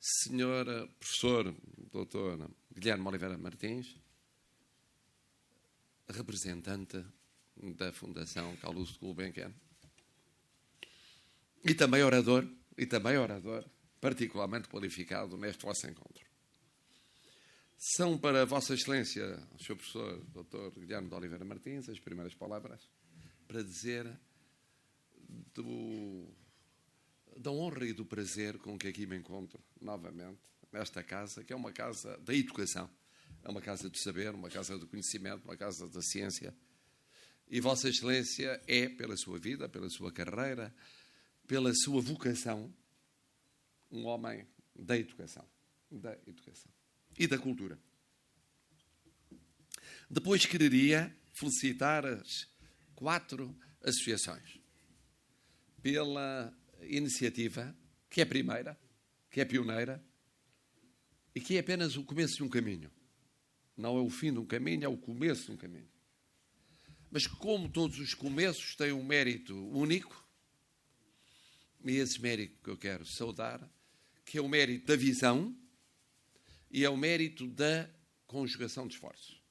Senhor professor, doutor Guilherme Oliveira Martins, representante da Fundação Calouste Gulbenkian, e também orador, particularmente qualificado neste vosso encontro. São para Vossa Excelência, Sr. Professor Dr. Guilherme de Oliveira Martins, as primeiras palavras para dizer da honra e do prazer com que aqui me encontro novamente, nesta casa, que é uma casa da educação, é uma casa do saber, uma casa do conhecimento, uma casa da ciência. E Vossa Excelência é, pela sua vida, pela sua carreira, pela sua vocação, um homem da educação e da cultura. Depois quereria felicitar as 4 associações pela iniciativa, que é primeira, que é pioneira e que é apenas o começo de um caminho. Não é o fim de um caminho, é o começo de um caminho. Mas como todos os começos têm um mérito único, e esse mérito que eu quero saudar, que é o mérito da visão e é o mérito da conjugação de esforços.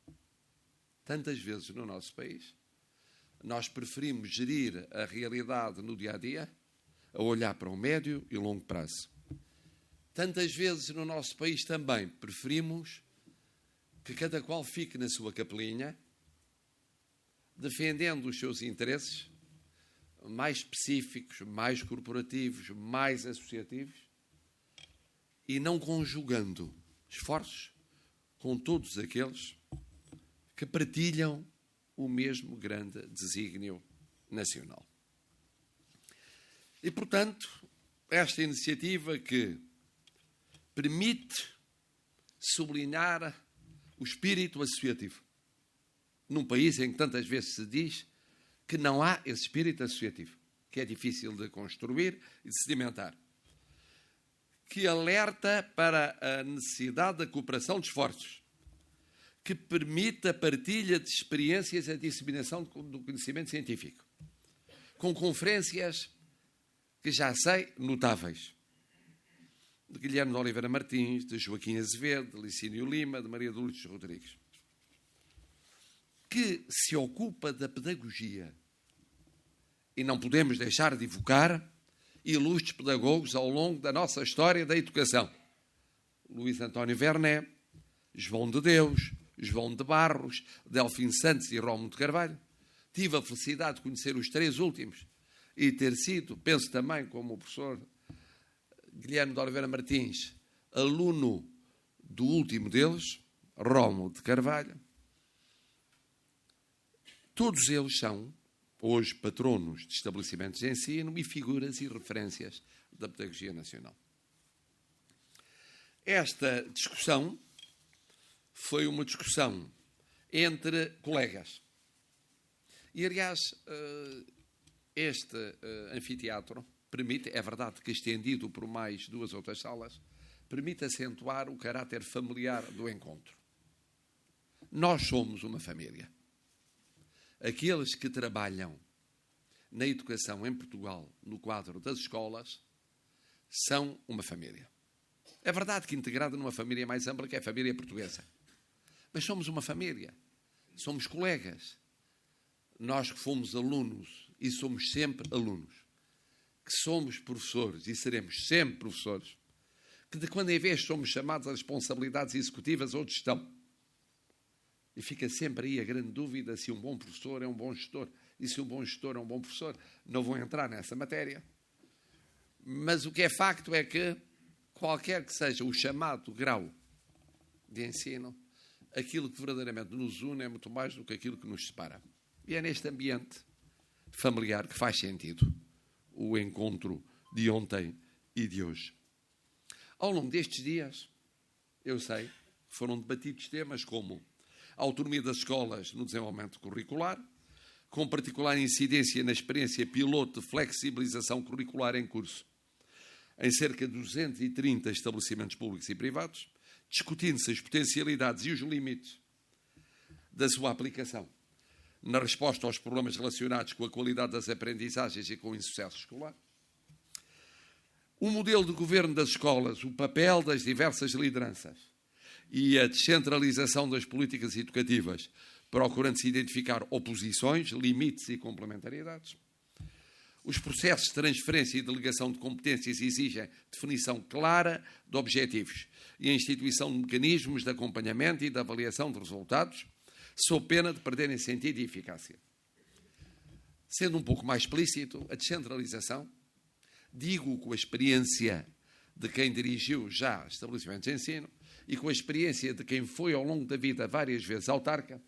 Tantas vezes no nosso país, nós preferimos gerir a realidade no dia-a-dia a olhar para o médio e longo prazo. Tantas vezes no nosso país também preferimos que cada qual fique na sua capelinha, defendendo os seus interesses mais específicos, mais corporativos, mais associativos, e não conjugando esforços com todos aqueles que partilham o mesmo grande desígnio nacional. E, portanto, esta iniciativa que permite sublinhar o espírito associativo, num país em que tantas vezes se diz que não há esse espírito associativo, que é difícil de construir e de sedimentar, que alerta para a necessidade da cooperação de esforços, que permite a partilha de experiências e a disseminação do conhecimento científico, com conferências que já sei notáveis, de Guilherme de Oliveira Martins, de Joaquim Azevedo, de Licínio Lima, de Maria de Lourdes Rodrigues, que se ocupa da pedagogia. E não podemos deixar de evocar ilustres pedagogos ao longo da nossa história da educação. Luís António Vernet, João de Deus, João de Barros, Delfim Santos e Rómulo de Carvalho. Tive a felicidade de conhecer os 3 últimos e ter sido, penso também, como o professor Guilherme de Oliveira Martins, aluno do último deles, Rómulo de Carvalho. Todos eles são, hoje, patronos de estabelecimentos de ensino e figuras e referências da pedagogia nacional. Esta discussão foi uma discussão entre colegas. E, aliás, este anfiteatro permite, é verdade que estendido por mais 2 outras salas, permite acentuar o caráter familiar do encontro. Nós somos uma família. Aqueles que trabalham na educação em Portugal, no quadro das escolas, são uma família. É verdade que integrada numa família mais ampla, que é a família portuguesa. Mas somos uma família. Somos colegas. Nós que fomos alunos e somos sempre alunos, que somos professores e seremos sempre professores, que de quando em vez somos chamados a responsabilidades executivas ou de gestão. E fica sempre aí a grande dúvida se um bom professor é um bom gestor e se um bom gestor é um bom professor. Não vou entrar nessa matéria. Mas o que é facto é que, qualquer que seja o chamado grau de ensino, aquilo que verdadeiramente nos une é muito mais do que aquilo que nos separa. E é neste ambiente familiar que faz sentido o encontro de ontem e de hoje. Ao longo destes dias, eu sei, foram debatidos temas como a autonomia das escolas no desenvolvimento curricular, com particular incidência na experiência piloto de flexibilização curricular em curso em cerca de 230 estabelecimentos públicos e privados, discutindo-se as potencialidades e os limites da sua aplicação na resposta aos problemas relacionados com a qualidade das aprendizagens e com o insucesso escolar. O modelo de governo das escolas, o papel das diversas lideranças e a descentralização das políticas educativas, procurando-se identificar oposições, limites e complementariedades. Os processos de transferência e delegação de competências exigem definição clara de objetivos e a instituição de mecanismos de acompanhamento e de avaliação de resultados, sob pena de perderem sentido e eficácia. Sendo um pouco mais explícito, a descentralização, digo com a experiência de quem dirigiu já estabelecimentos de ensino e com a experiência de quem foi ao longo da vida várias vezes autarca,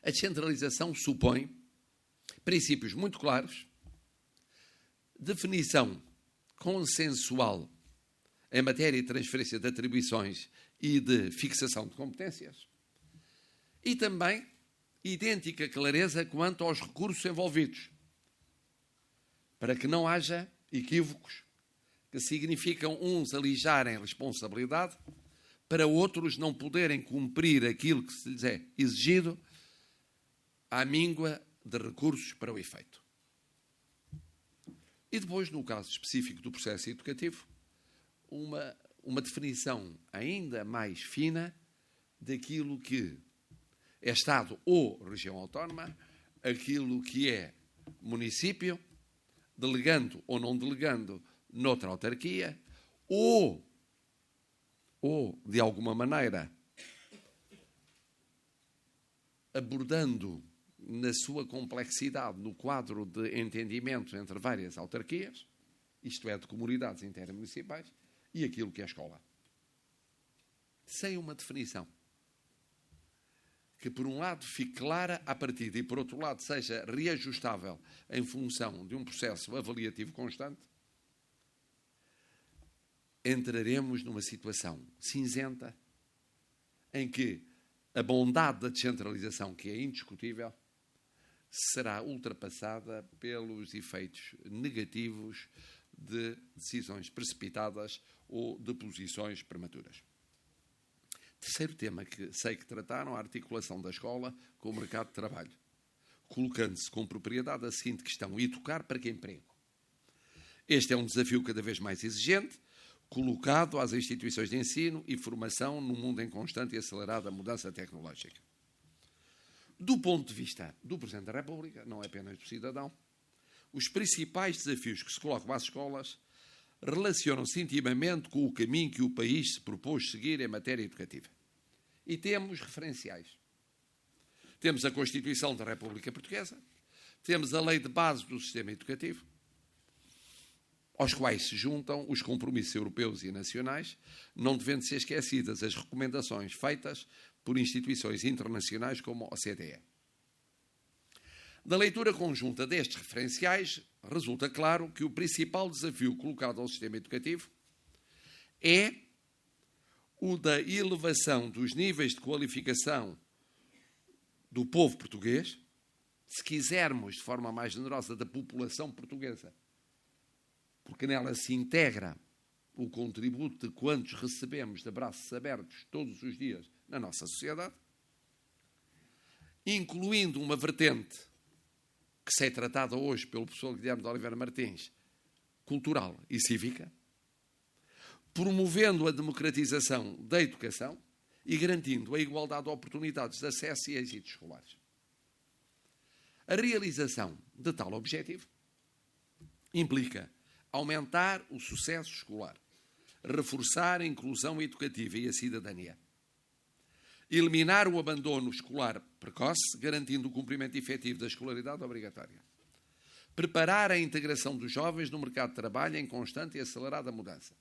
a descentralização supõe princípios muito claros, definição consensual em matéria de transferência de atribuições e de fixação de competências e também idêntica clareza quanto aos recursos envolvidos, para que não haja equívocos que significam uns alijarem responsabilidade para outros não poderem cumprir aquilo que se lhes é exigido à míngua de recursos para o efeito. E depois, no caso específico do processo educativo, uma definição ainda mais fina daquilo que é Estado ou região autónoma, aquilo que é município, delegando ou não delegando noutra autarquia, ou de alguma maneira, abordando na sua complexidade no quadro de entendimento entre várias autarquias, isto é, de comunidades intermunicipais, e aquilo que é a escola. Sem uma definição que, por um lado, fique clara à partida e, por outro lado, seja reajustável em função de um processo avaliativo constante, entraremos numa situação cinzenta em que a bondade da descentralização, que é indiscutível, será ultrapassada pelos efeitos negativos de decisões precipitadas ou de posições prematuras. Terceiro tema que sei que trataram, a articulação da escola com o mercado de trabalho, colocando-se com propriedade a seguinte questão: educar para que emprego? Este é um desafio cada vez mais exigente, colocado às instituições de ensino e formação num mundo em constante e acelerada mudança tecnológica. Do ponto de vista do Presidente da República, não é apenas do cidadão, os principais desafios que se colocam às escolas relacionam-se intimamente com o caminho que o país se propôs seguir em matéria educativa. E temos referenciais. Temos a Constituição da República Portuguesa, temos a Lei de Base do Sistema Educativo, aos quais se juntam os compromissos europeus e nacionais, não devendo ser esquecidas as recomendações feitas por instituições internacionais como a OCDE. Da leitura conjunta destes referenciais, resulta claro que o principal desafio colocado ao sistema educativo é o da elevação dos níveis de qualificação do povo português, se quisermos, de forma mais generosa, da população portuguesa, porque nela se integra o contributo de quantos recebemos de braços abertos todos os dias na nossa sociedade, incluindo uma vertente que se é tratada hoje pelo professor Guilherme de Oliveira Martins, cultural e cívica, promovendo a democratização da educação e garantindo a igualdade de oportunidades de acesso e êxitos escolares. A realização de tal objetivo implica aumentar o sucesso escolar, reforçar a inclusão educativa e a cidadania, eliminar o abandono escolar precoce, garantindo o cumprimento efetivo da escolaridade obrigatória, preparar a integração dos jovens no mercado de trabalho em constante e acelerada mudança,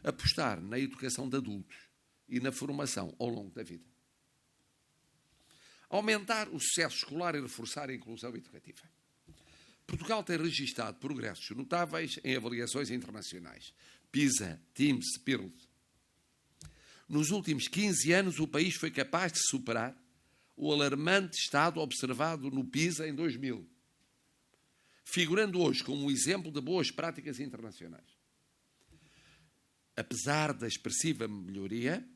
apostar na educação de adultos e na formação ao longo da vida, aumentar o sucesso escolar e reforçar a inclusão educativa. Portugal tem registado progressos notáveis em avaliações internacionais, PISA, TIMSS, PIRLS. Nos últimos 15 anos, o país foi capaz de superar o alarmante estado observado no PISA em 2000, figurando hoje como um exemplo de boas práticas internacionais. Apesar da expressiva melhoria,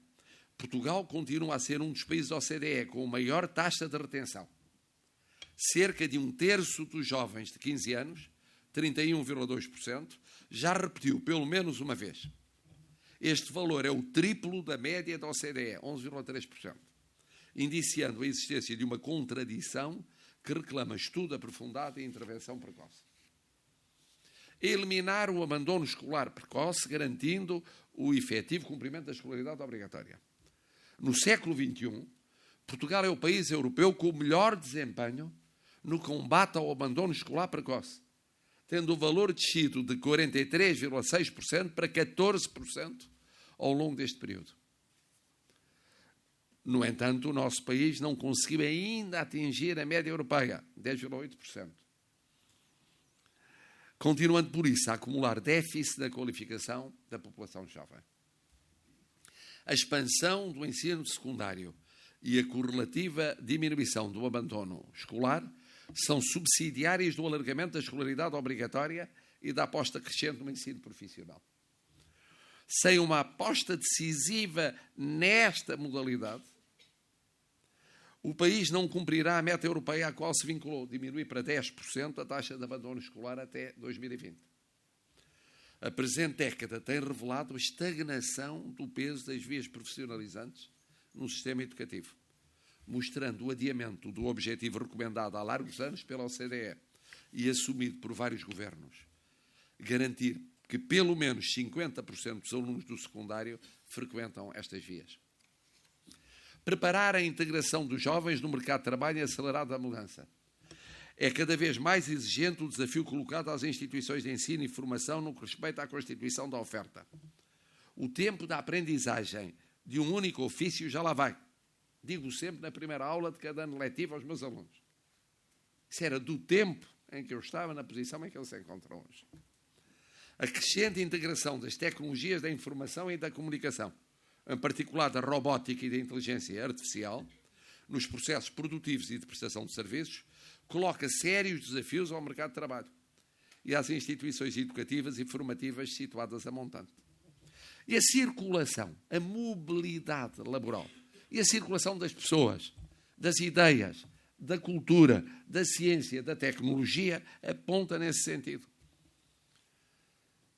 Portugal continua a ser um dos países da OCDE com a maior taxa de retenção. Cerca de 1/3 dos jovens de 15 anos 31,2%, já repetiu pelo menos uma vez. Este valor é o triplo da média da OCDE, 11,3%, indiciando a existência de uma contradição que reclama estudo aprofundado e intervenção precoce. Eliminar o abandono escolar precoce, garantindo o efetivo cumprimento da escolaridade obrigatória. No século XXI, Portugal é o país europeu com o melhor desempenho no combate ao abandono escolar precoce, tendo o valor descido de 43,6% para 14% ao longo deste período. No entanto, o nosso país não conseguiu ainda atingir a média europeia, 10,8%. Continuando, por isso, a acumular déficit da qualificação da população jovem. A expansão do ensino secundário e a correlativa diminuição do abandono escolar são subsidiárias do alargamento da escolaridade obrigatória e da aposta crescente no ensino profissional. Sem uma aposta decisiva nesta modalidade, o país não cumprirá a meta europeia à qual se vinculou, diminuir para 10% a taxa de abandono escolar até 2020. A presente década tem revelado a estagnação do peso das vias profissionalizantes no sistema educativo, mostrando o adiamento do objetivo recomendado há largos anos pela OCDE e assumido por vários governos, garantir que pelo menos 50% dos alunos do secundário frequentam estas vias. Preparar a integração dos jovens no mercado de trabalho e acelerar a mudança. É cada vez mais exigente o desafio colocado às instituições de ensino e formação no que respeita à constituição da oferta. O tempo da aprendizagem de um único ofício já lá vai. Digo sempre na primeira aula de cada ano letivo aos meus alunos. Isso era do tempo em que eu estava na posição em que eles se encontram hoje. A crescente integração das tecnologias da informação e da comunicação, em particular da robótica e da inteligência artificial, nos processos produtivos e de prestação de serviços, coloca sérios desafios ao mercado de trabalho e às instituições educativas e formativas situadas a montante. E a circulação, a mobilidade laboral e a circulação das pessoas, das ideias, da cultura, da ciência, da tecnologia, aponta nesse sentido.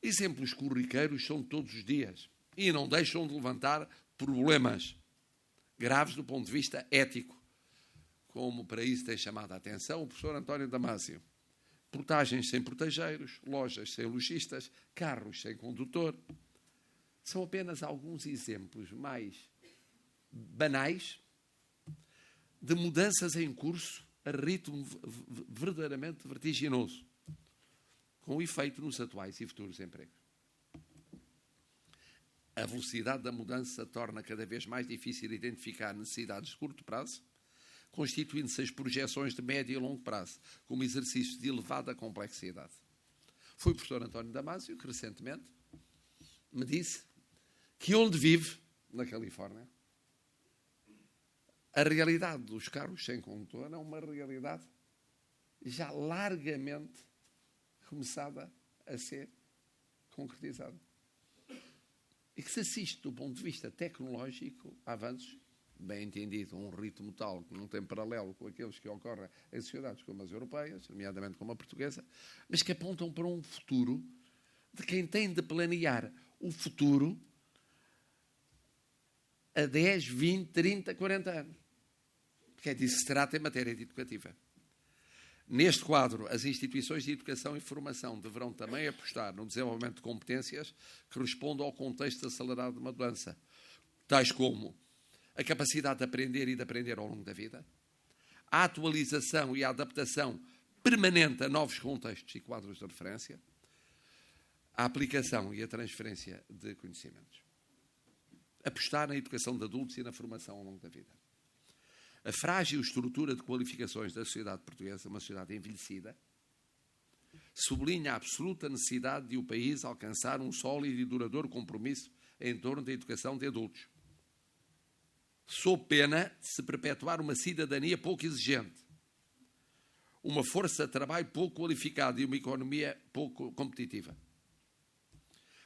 Exemplos corriqueiros são todos os dias e não deixam de levantar problemas graves do ponto de vista ético, como para isso tem chamado a atenção o professor António Damásio. Portagens sem portageiros, lojas sem lojistas, carros sem condutor. São apenas alguns exemplos mais banais de mudanças em curso a ritmo verdadeiramente vertiginoso, com efeito nos atuais e futuros empregos. A velocidade da mudança torna cada vez mais difícil identificar necessidades de curto prazo, constituindo-se as projeções de médio e longo prazo, como exercícios de elevada complexidade. Foi o professor António Damásio que recentemente me disse que onde vive, na Califórnia, a realidade dos carros sem condutor é uma realidade já largamente começada a ser concretizada. E que se assiste, do ponto de vista tecnológico, a avanços, bem entendido, a um ritmo tal que não tem paralelo com aqueles que ocorrem em sociedades como as europeias, nomeadamente como a portuguesa, mas que apontam para um futuro de quem tem de planear o futuro a 10, 20, 30, 40 anos. Porque é disso que se trata em matéria educativa. Neste quadro, as instituições de educação e formação deverão também apostar no desenvolvimento de competências que respondam ao contexto acelerado de uma mudança, tais como a capacidade de aprender e de aprender ao longo da vida, a atualização e a adaptação permanente a novos contextos e quadros de referência, a aplicação e a transferência de conhecimentos. Apostar na educação de adultos e na formação ao longo da vida. A frágil estrutura de qualificações da sociedade portuguesa, uma sociedade envelhecida, sublinha a absoluta necessidade de o país alcançar um sólido e duradouro compromisso em torno da educação de adultos, sob pena de se perpetuar uma cidadania pouco exigente, uma força de trabalho pouco qualificada e uma economia pouco competitiva.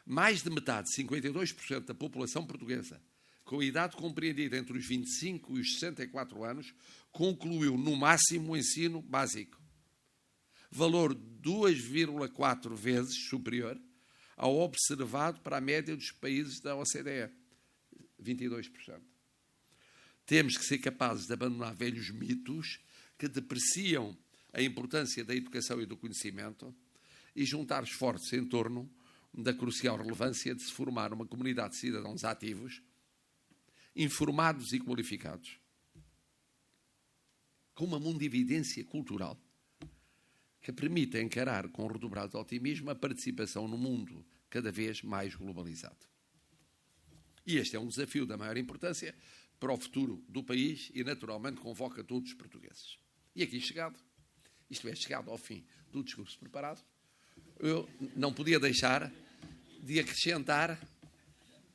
Mais de metade, 52% da população portuguesa, com a idade compreendida entre os 25 e os 64 anos, concluiu no máximo o ensino básico. valor 2,4 vezes superior ao observado para a média dos países da OCDE, 22%. Temos que ser capazes de abandonar velhos mitos que depreciam a importância da educação e do conhecimento e juntar esforços em torno da crucial relevância de se formar uma comunidade de cidadãos ativos, informados e qualificados, com uma mundividência cultural que permita encarar com redobrado otimismo a participação no mundo cada vez mais globalizado. E este é um desafio da maior importância para o futuro do país e, naturalmente, convoca todos os portugueses. E aqui chegado ao fim do discurso preparado, eu não podia deixar de acrescentar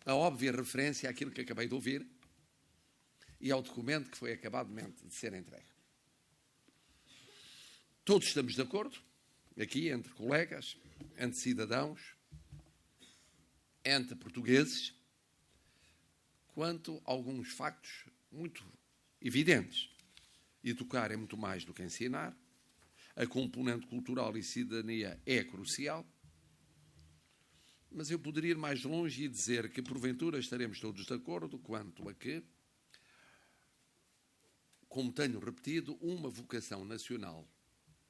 a óbvia referência àquilo que acabei de ouvir e ao documento que foi acabado de ser entregue. Todos estamos de acordo, aqui, entre colegas, entre cidadãos, entre portugueses, quanto a alguns factos muito evidentes. Educar é muito mais do que ensinar, a componente cultural e cidadania é crucial, mas eu poderia ir mais longe e dizer que, porventura, estaremos todos de acordo quanto a que, como tenho repetido, uma vocação nacional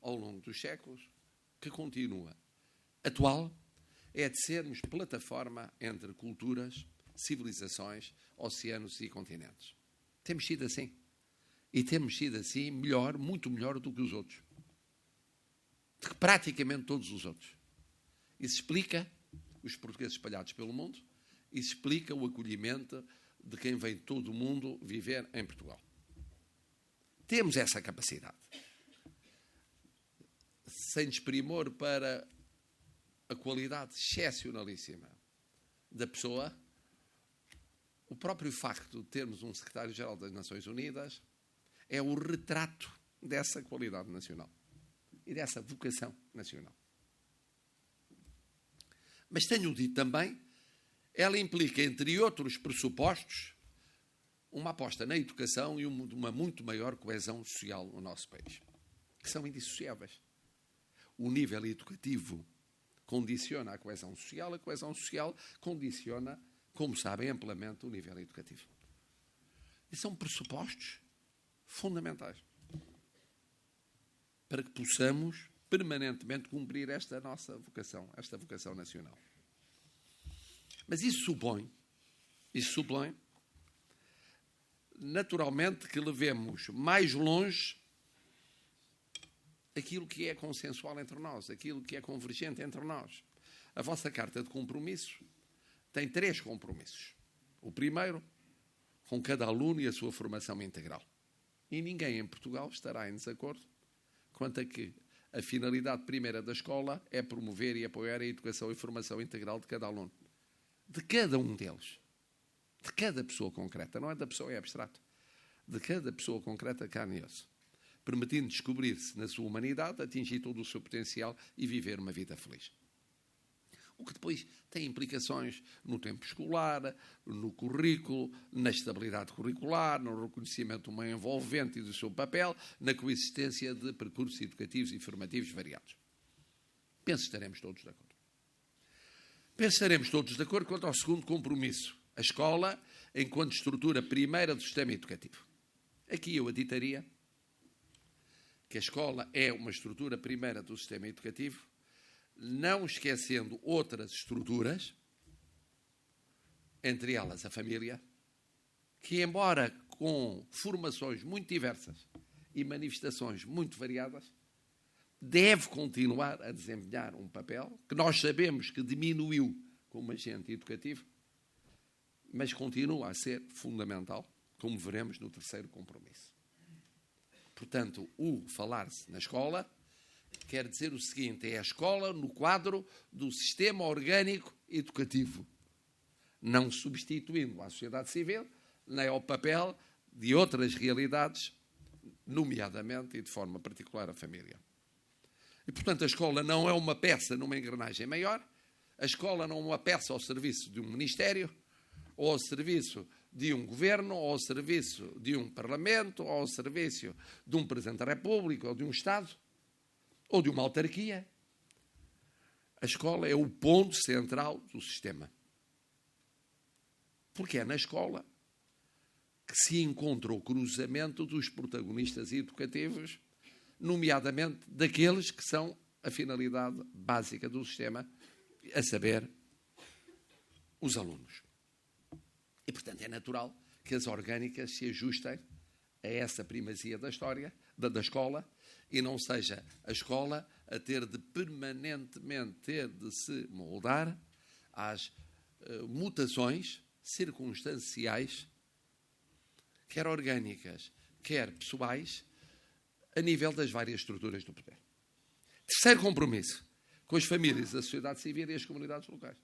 ao longo dos séculos, que continua atual, é de sermos plataforma entre culturas, civilizações, oceanos e continentes. Temos sido assim. E temos sido assim melhor, muito melhor do que os outros. De praticamente todos os outros. Isso explica os portugueses espalhados pelo mundo, isso explica o acolhimento de quem vem de todo o mundo viver em Portugal. Temos essa capacidade. Sem desprimor para a qualidade excepcionalíssima da pessoa, o próprio facto de termos um secretário-geral das Nações Unidas é o retrato dessa qualidade nacional e dessa vocação nacional. Mas tenho dito também, ela implica, entre outros pressupostos, uma aposta na educação e uma muito maior coesão social no nosso país, que são indissociáveis. O nível educativo condiciona a coesão social condiciona, como sabem, amplamente o nível educativo. E são pressupostos fundamentais para que possamos permanentemente cumprir esta nossa vocação, esta vocação nacional. Mas isso supõe, naturalmente, que levemos mais longe aquilo que é consensual entre nós, aquilo que é convergente entre nós. A vossa carta de compromisso tem 3 compromissos. O primeiro, com cada aluno e a sua formação integral. E ninguém em Portugal estará em desacordo quanto a que a finalidade primeira da escola é promover e apoiar a educação e formação integral de cada aluno. De cada um deles. De cada pessoa concreta. Não é da pessoa, é abstrato. De cada pessoa concreta, carne e osso. Permitindo descobrir-se na sua humanidade, atingir todo o seu potencial e viver uma vida feliz. O que depois tem implicações no tempo escolar, no currículo, na estabilidade curricular, no reconhecimento humano envolvente e do seu papel, na coexistência de percursos educativos e formativos variados. Penso que estaremos todos de acordo. Pensaremos todos de acordo quanto ao segundo compromisso, a escola enquanto estrutura primeira do sistema educativo. Aqui eu aditaria que a escola é uma estrutura primeira do sistema educativo, não esquecendo outras estruturas, entre elas a família, que, embora com formações muito diversas e manifestações muito variadas, deve continuar a desempenhar um papel que nós sabemos que diminuiu como agente educativo, mas continua a ser fundamental, como veremos no terceiro compromisso. Portanto, o falar-se na escola quer dizer o seguinte, é a escola no quadro do sistema orgânico educativo, não substituindo a sociedade civil, nem ao papel de outras realidades, nomeadamente e de forma particular a família. E, portanto, a escola não é uma peça numa engrenagem maior, a escola não é uma peça ao serviço de um ministério, ou ao serviço de um governo, ou ao serviço de um parlamento, ou ao serviço de um Presidente da República ou de um Estado. ou de uma autarquia. A escola é o ponto central do sistema. Porque é na escola que se encontra o cruzamento dos protagonistas educativos, nomeadamente daqueles que são a finalidade básica do sistema, a saber, os alunos. E, portanto, é natural que as orgânicas se ajustem a essa primazia da história, da escola, e não seja a escola a ter de permanentemente se moldar às mutações circunstanciais, quer orgânicas, quer pessoais, a nível das várias estruturas do poder. Terceiro compromisso, com as famílias, a sociedade civil e as comunidades locais.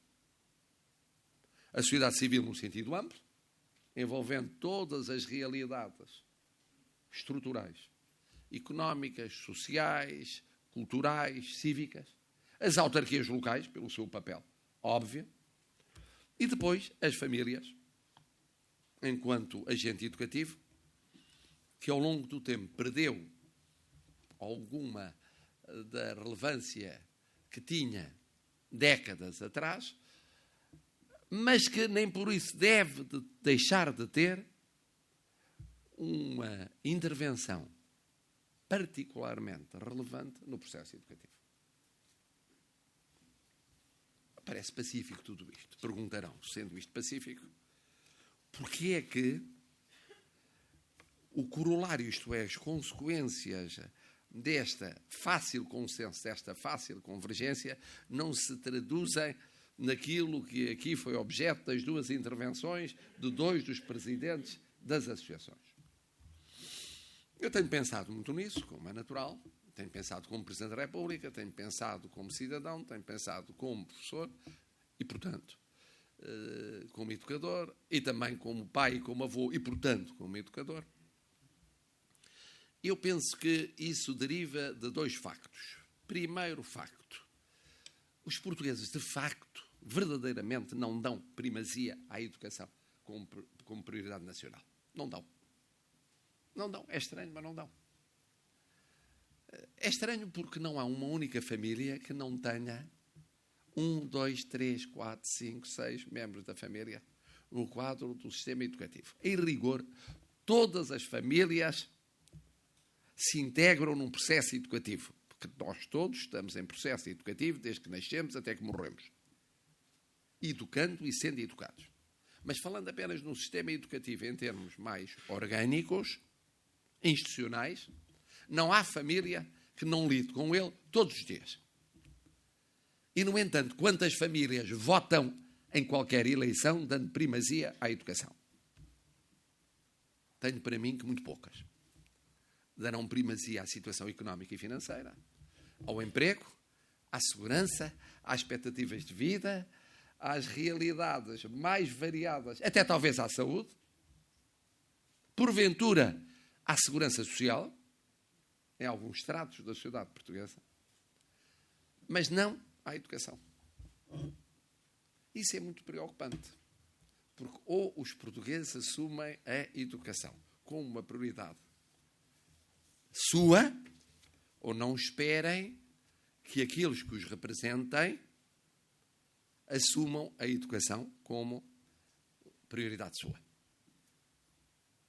A sociedade civil num sentido amplo, envolvendo todas as realidades estruturais, económicas, sociais, culturais, cívicas, as autarquias locais, pelo seu papel óbvio, e depois as famílias, enquanto agente educativo, que ao longo do tempo perdeu alguma da relevância que tinha décadas atrás, mas que nem por isso deve deixar de ter uma intervenção particularmente relevante no processo educativo. Parece pacífico tudo isto. Perguntarão, sendo isto pacífico, porquê é que o corolário, isto é, as consequências desta fácil consenso, desta fácil convergência, não se traduzem naquilo que aqui foi objeto das duas intervenções de dois dos presidentes das associações. Eu tenho pensado muito nisso, como é natural, tenho pensado como Presidente da República, tenho pensado como cidadão, tenho pensado como professor e, portanto, como educador, e também como pai e como avô, e, portanto, como educador. Eu penso que isso deriva de dois factos. Primeiro facto, os portugueses, de facto, verdadeiramente não dão primazia à educação como prioridade nacional. Não dão. Não dão. É estranho, mas não dão. É estranho porque não há uma única família que não tenha 1, 2, 3, 4, 5, 6 membros da família no quadro do sistema educativo. Em rigor, todas as famílias se integram num processo educativo, porque nós todos estamos em processo educativo desde que nascemos até que morremos, educando e sendo educados. Mas falando apenas no sistema educativo em termos mais orgânicos, institucionais, não há família que não lide com ele todos os dias. E, no entanto, quantas famílias votam em qualquer eleição dando primazia à educação? Tenho para mim que muito poucas. Darão primazia à situação económica e financeira, ao emprego, à segurança, às expectativas de vida, às realidades mais variadas, até talvez à saúde, porventura à segurança social, em alguns estratos da sociedade portuguesa, mas não à educação. Isso é muito preocupante, porque ou os portugueses assumem a educação como uma prioridade sua, ou não esperem que aqueles que os representem assumam a educação como prioridade sua,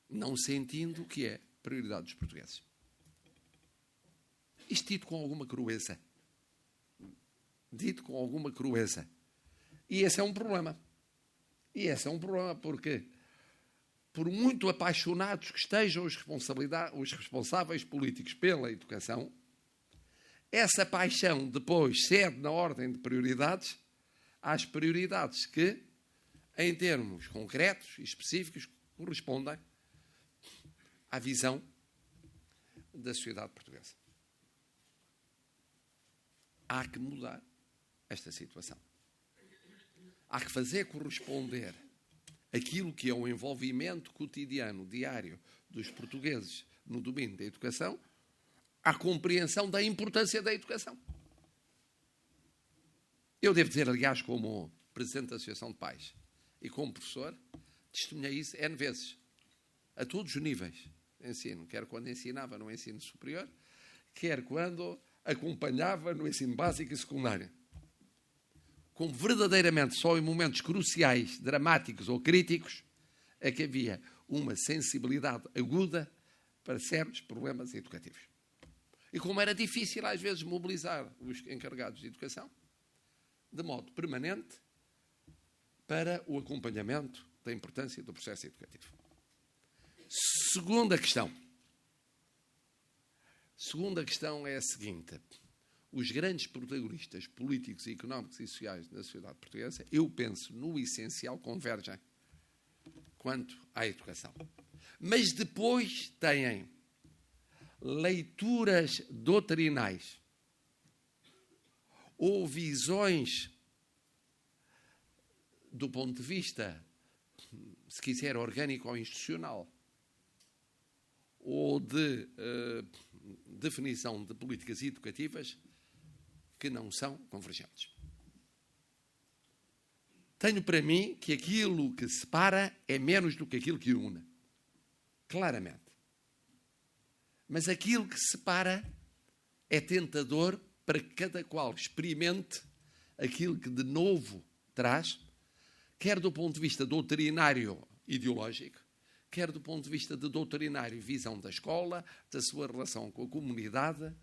não sentindo que é prioridade dos portugueses. Isto dito com alguma crueza. Dito com alguma crueza. E esse é um problema. E esse é um problema porque, por muito apaixonados que estejam os responsáveis políticos pela educação, essa paixão depois cede na ordem de prioridades às prioridades que, em termos concretos e específicos, correspondem à visão da sociedade portuguesa. Há que mudar esta situação. Há que fazer corresponder aquilo que é o envolvimento cotidiano, diário, dos portugueses no domínio da educação, à compreensão da importância da educação. Eu devo dizer, aliás, como Presidente da Associação de Pais e como professor, testemunhei isso N vezes, a todos os níveis de ensino, quer quando ensinava no ensino superior, quer quando acompanhava no ensino básico e secundário. Como verdadeiramente só em momentos cruciais, dramáticos ou críticos, é que havia uma sensibilidade aguda para certos problemas educativos. E como era difícil, às vezes, mobilizar os encarregados de educação, de modo permanente, para o acompanhamento da importância do processo educativo. Segunda questão. Segunda questão é a seguinte. Os grandes protagonistas políticos, económicos e sociais da sociedade portuguesa, eu penso, no essencial, convergem quanto à educação. Mas depois têm leituras doutrinais ou visões do ponto de vista, se quiser, orgânico ou institucional, ou de definição de políticas educativas que não são convergentes. Tenho para mim que aquilo que separa é menos do que aquilo que une. Claramente. Mas aquilo que separa é tentador para que cada qual experimente aquilo que de novo traz, quer do ponto de vista doutrinário ideológico, quer do ponto de vista de doutrinário visão da escola, da sua relação com a comunidade,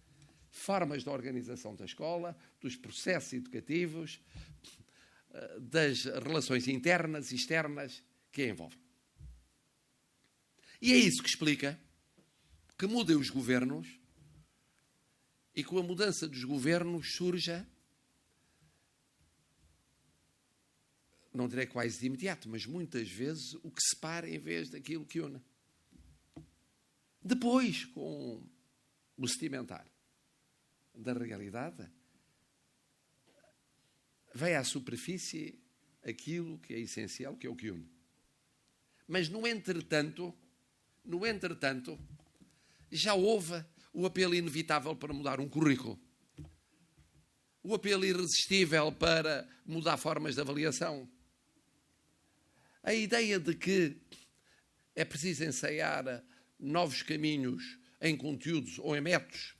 formas de organização da escola, dos processos educativos, das relações internas e externas que a envolvem. E é isso que explica que mudem os governos e com a mudança dos governos surja, não direi quase de imediato, mas muitas vezes o que separa em vez daquilo que une. Depois, com o sedimentar da realidade, vem à superfície aquilo que é essencial, que é o que une. Mas, no entretanto, já houve o apelo inevitável para mudar um currículo. O apelo irresistível para mudar formas de avaliação. A ideia de que é preciso ensaiar novos caminhos em conteúdos ou em métodos,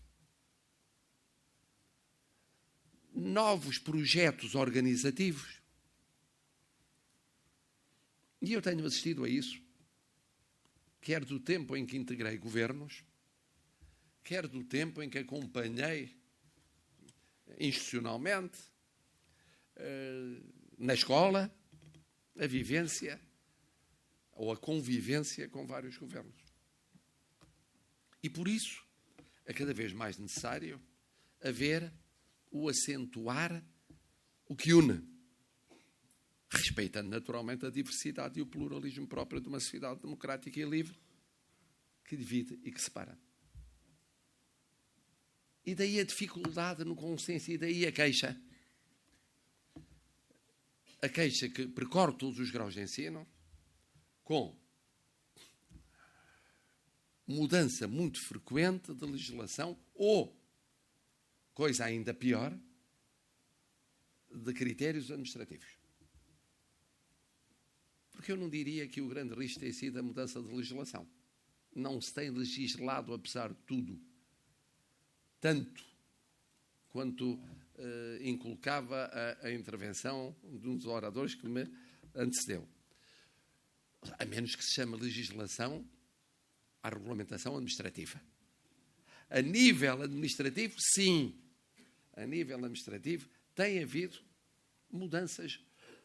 novos projetos organizativos. E eu tenho assistido a isso, quer do tempo em que integrei governos, quer do tempo em que acompanhei institucionalmente, na escola, a vivência ou a convivência com vários governos. E por isso é cada vez mais necessário haver o acentuar o que une, respeitando naturalmente a diversidade e o pluralismo próprio de uma sociedade democrática e livre que divide e que separa. E daí a dificuldade no consenso, e daí a queixa. A queixa que percorre todos os graus de ensino, com mudança muito frequente de legislação ou, coisa ainda pior, de critérios administrativos. Porque eu não diria que o grande risco tem sido a mudança de legislação. Não se tem legislado, apesar de tudo, tanto quanto inculcava a intervenção de um dos oradores que me antecedeu. A menos que se chame legislação à regulamentação administrativa. A nível administrativo, sim. A nível administrativo tem havido mudanças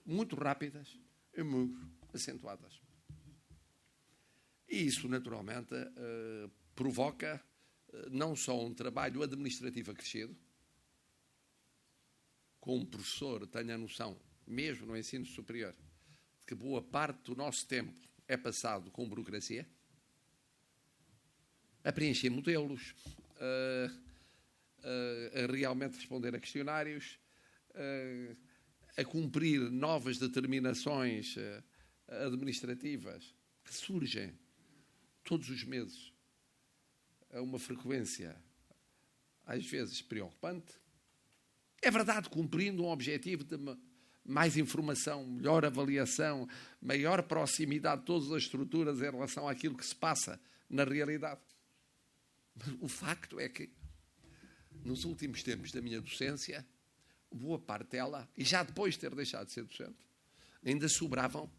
muito rápidas e muito acentuadas. E isso, naturalmente, provoca não só um trabalho administrativo acrescido, como professor tenho a noção, mesmo no ensino superior, de que boa parte do nosso tempo é passado com burocracia, a preencher modelos, a realmente responder a questionários, a cumprir novas determinações administrativas que surgem todos os meses a uma frequência às vezes preocupante. É verdade, cumprindo um objetivo de mais informação, melhor avaliação, maior proximidade de todas as estruturas em relação àquilo que se passa na realidade. Mas o facto é que nos últimos tempos da minha docência, boa parte dela, e já depois de ter deixado de ser docente, ainda sobravam,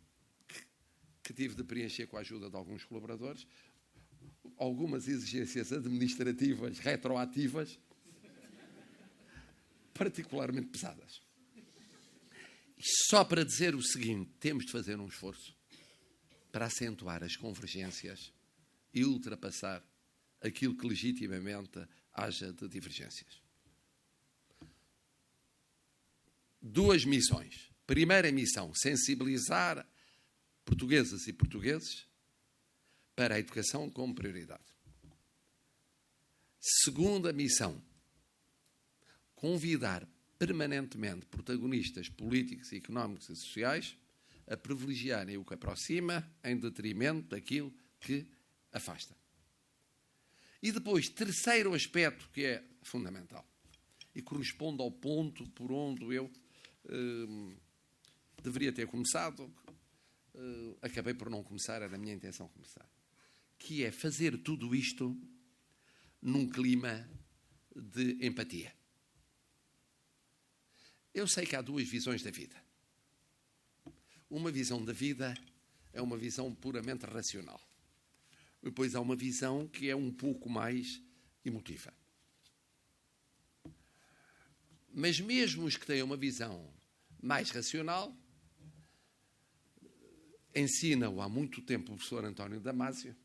que tive de preencher com a ajuda de alguns colaboradores, algumas exigências administrativas retroativas particularmente pesadas. E só para dizer o seguinte, temos de fazer um esforço para acentuar as convergências e ultrapassar aquilo que legitimamente haja de divergências. 2 missões. Primeira missão, sensibilizar portuguesas e portugueses para a educação como prioridade. Segunda missão, convidar permanentemente protagonistas políticos, económicos e sociais a privilegiarem o que aproxima em detrimento daquilo que afasta. E depois, terceiro aspecto que é fundamental e corresponde ao ponto por onde eu deveria ter começado, acabei por não começar, era a minha intenção começar, que é fazer tudo isto num clima de empatia. Eu sei que há 2 visões da vida. Uma visão da vida é uma visão puramente racional. Depois há uma visão que é um pouco mais emotiva. Mas mesmo os que têm uma visão mais racional, ensina-o há muito tempo o professor António Damásio,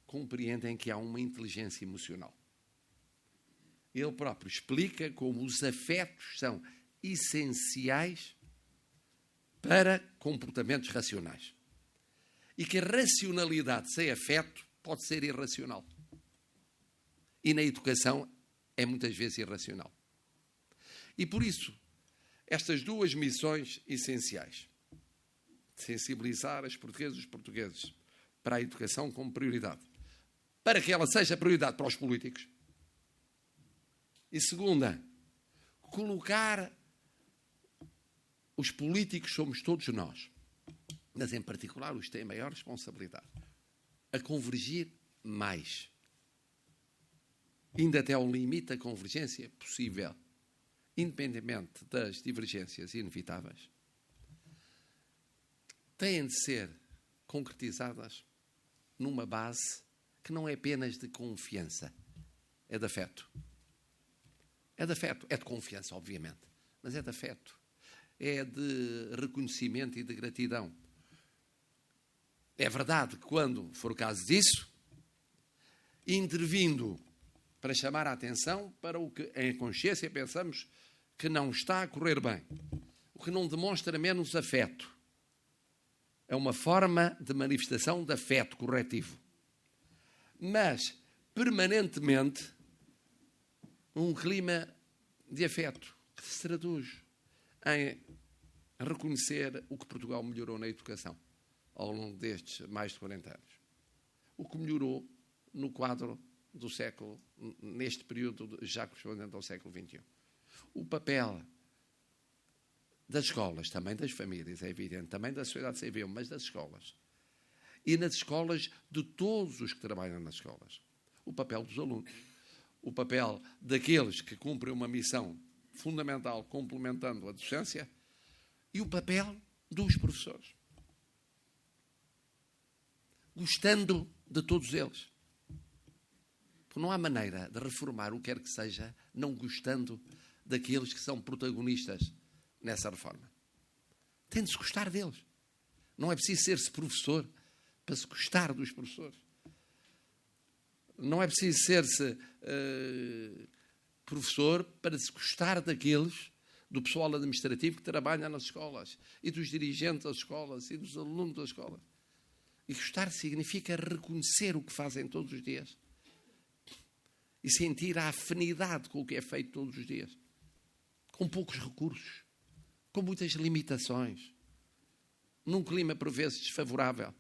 compreendem que há uma inteligência emocional. Ele próprio explica como os afetos são essenciais para comportamentos racionais. E que a racionalidade sem afeto pode ser irracional. E na educação é muitas vezes irracional. E por isso, estas 2 missões essenciais, sensibilizar as portuguesas e os portugueses para a educação como prioridade, para que ela seja prioridade para os políticos. E segunda, colocar os políticos, somos todos nós, mas em particular os que têm maior responsabilidade, a convergir mais. Indo até ao limite da convergência possível, independentemente das divergências inevitáveis, têm de ser concretizadas numa base que não é apenas de confiança, é de afeto. É de afeto, é de confiança, obviamente, mas é de afeto, é de reconhecimento e de gratidão. É verdade que, quando for o caso disso, intervindo para chamar a atenção para o que em consciência pensamos que não está a correr bem, o que não demonstra menos afeto. É uma forma de manifestação de afeto corretivo. Mas, permanentemente, um clima de afeto que se traduz em reconhecer o que Portugal melhorou na educação ao longo destes mais de 40 anos. O que melhorou no quadro do século, neste período já correspondente ao século XXI. O papel das escolas, também das famílias, é evidente, também da sociedade civil, mas das escolas. E nas escolas de todos os que trabalham nas escolas. O papel dos alunos. O papel daqueles que cumprem uma missão fundamental, complementando a docência, e o papel dos professores. Gostando de todos eles. Porque não há maneira de reformar o que quer que seja não gostando daqueles que são protagonistas nessa reforma. Tem de se gostar deles. Não é preciso ser-se professor para se gostar dos professores. Não é preciso ser-se professor para se gostar daqueles, do pessoal administrativo que trabalha nas escolas, e dos dirigentes das escolas, e dos alunos das escolas. E gostar significa reconhecer o que fazem todos os dias. E sentir a afinidade com o que é feito todos os dias. Com poucos recursos. Com muitas limitações. Num clima, por vezes, desfavorável.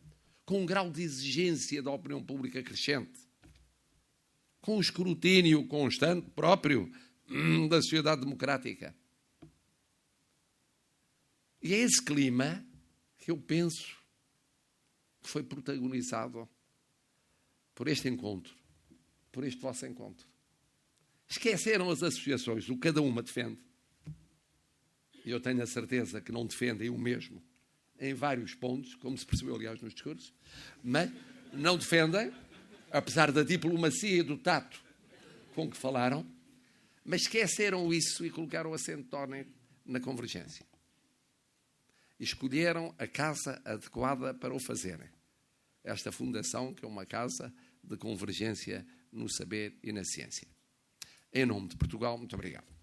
Com um grau de exigência da opinião pública crescente. Com o escrutínio constante próprio da sociedade democrática. E é esse clima que eu penso que foi protagonizado por este encontro, por este vosso encontro. Esqueceram as associações, o que cada uma defende. E eu tenho a certeza que não defendem o mesmo em vários pontos, como se percebeu, aliás, nos discursos, mas não defendem, apesar da diplomacia e do tato com que falaram, mas esqueceram isso e colocaram o acento tónico na convergência. E escolheram a casa adequada para o fazerem. Esta fundação, que é uma casa de convergência no saber e na ciência. Em nome de Portugal, muito obrigado.